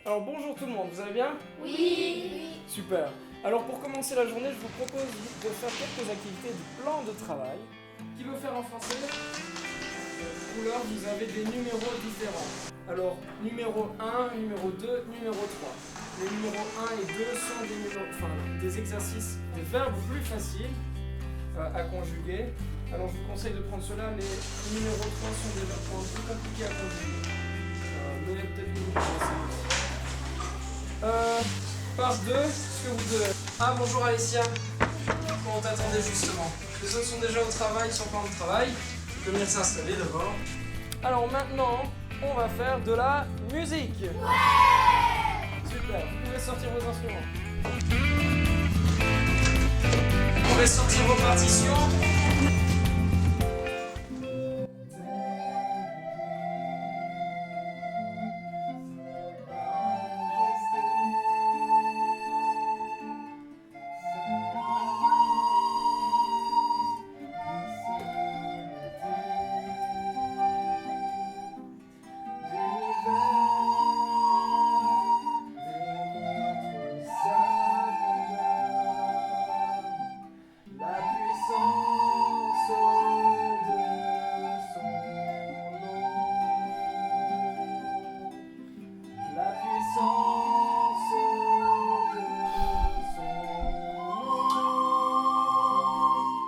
Alors bonjour tout le monde, vous allez bien? Oui. Super. Alors pour commencer la journée, je vous propose de faire quelques activités du plan de travail. Qui veut faire en français? Couleur, vous avez des numéros différents. Alors numéro 1, numéro 2, numéro 3. Les numéros 1 et 2 sont des exercices, des verbes plus faciles à conjuguer. Alors je vous conseille de prendre cela. Les numéros 3 sont des verbes plus compliqués à conjuguer. Mais peut-être que vous connaissez. Par 2, ce que vous devez... Ah bonjour Alessia, on t'attendait justement. Les autres sont déjà au travail, ils sont pas en travail. Ils peuvent venir s'installer d'abord. Alors maintenant, on va faire de la musique. Ouais! Super, vous pouvez sortir vos instruments. Vous pouvez sortir vos partitions.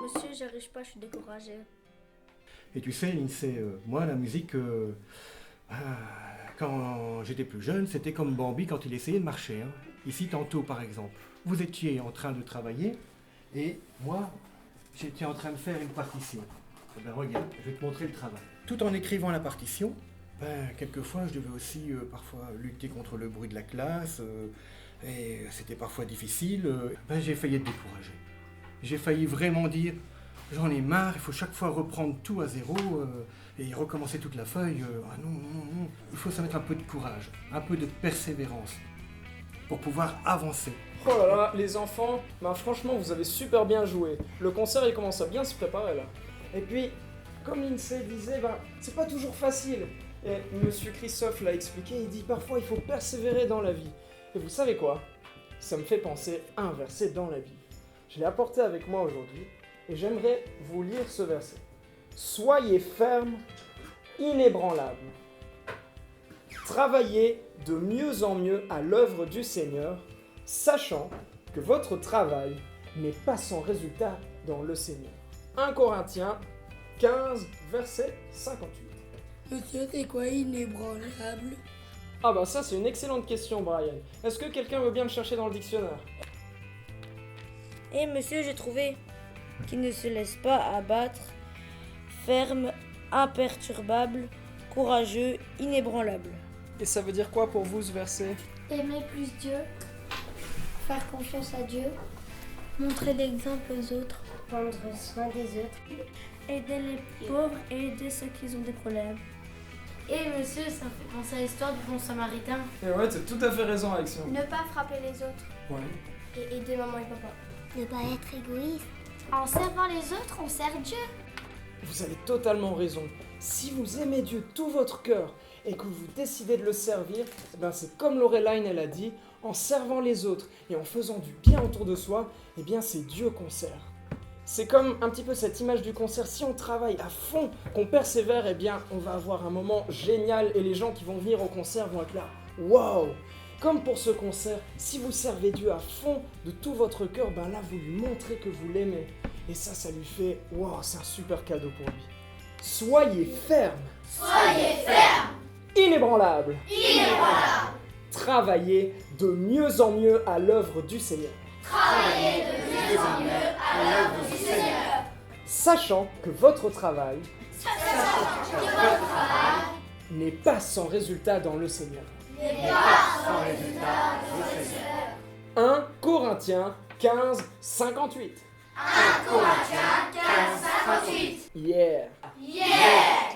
Monsieur, j'arrive pas, je suis découragée. Et tu sais, Lindsay, moi, la musique, quand j'étais plus jeune, c'était comme Bambi quand il essayait de marcher. Hein. Ici, tantôt, par exemple, vous étiez en train de travailler et moi, j'étais en train de faire une partition. Eh ben, regarde, je vais te montrer le travail. Tout en écrivant la partition, quelquefois, je devais aussi parfois lutter contre le bruit de la classe et c'était parfois difficile. J'ai failli être découragé. J'ai failli vraiment dire... J'en ai marre, il faut chaque fois reprendre tout à zéro et recommencer toute la feuille. Ah non. Il faut se mettre un peu de courage, un peu de persévérance pour pouvoir avancer. Oh là là, les enfants, franchement, vous avez super bien joué. Le concert, il commence à bien se préparer là. Et puis, comme Lindsay disait, c'est pas toujours facile. Et Monsieur Christophe l'a expliqué, il dit parfois il faut persévérer dans la vie. Et vous savez quoi? Ça me fait penser à un verset dans la Bible. Je l'ai apporté avec moi aujourd'hui. Et j'aimerais vous lire ce verset. Soyez fermes, inébranlables. Travaillez de mieux en mieux à l'œuvre du Seigneur, sachant que votre travail n'est pas sans résultat dans le Seigneur. 1 Corinthiens 15, verset 58. Monsieur, c'est quoi inébranlable? Ah ça c'est une excellente question, Brian. Est-ce que quelqu'un veut bien le chercher dans le dictionnaire? Monsieur, j'ai trouvé. Qui ne se laisse pas abattre, ferme, imperturbable, courageux, inébranlable. Et ça veut dire quoi pour vous ce verset? Aimer plus Dieu, faire confiance à Dieu, montrer l'exemple aux autres, prendre soin des autres, aider les pauvres et aider ceux qui ont des problèmes. Et monsieur, ça me fait penser à l'histoire du bon samaritain. Et ouais, t'as tout à fait raison, Alexia. Ne pas frapper les autres. Ouais. Et aider maman et papa. Ne pas être égoïste. En servant les autres, on sert Dieu. Vous avez totalement raison. Si vous aimez Dieu tout votre cœur et que vous décidez de le servir, c'est comme Laureline elle a dit, en servant les autres et en faisant du bien autour de soi, c'est Dieu qu'on sert. C'est comme un petit peu cette image du concert. Si on travaille à fond, qu'on persévère, on va avoir un moment génial et les gens qui vont venir au concert vont être là. Waouh! Comme pour ce concert, si vous servez Dieu à fond de tout votre cœur, là vous lui montrez que vous l'aimez. Et ça lui fait, waouh, c'est un super cadeau pour lui. Soyez fermes. Soyez fermes. Inébranlables. Inébranlables. Travaillez de mieux en mieux à l'œuvre du Seigneur. Travaillez de mieux en mieux à l'œuvre du Seigneur. Sachant que votre travail n'est pas sans résultat dans le Seigneur. 1 Corinthiens 15, 58. 1 Corinthiens 15, 58. Yeah! Yeah!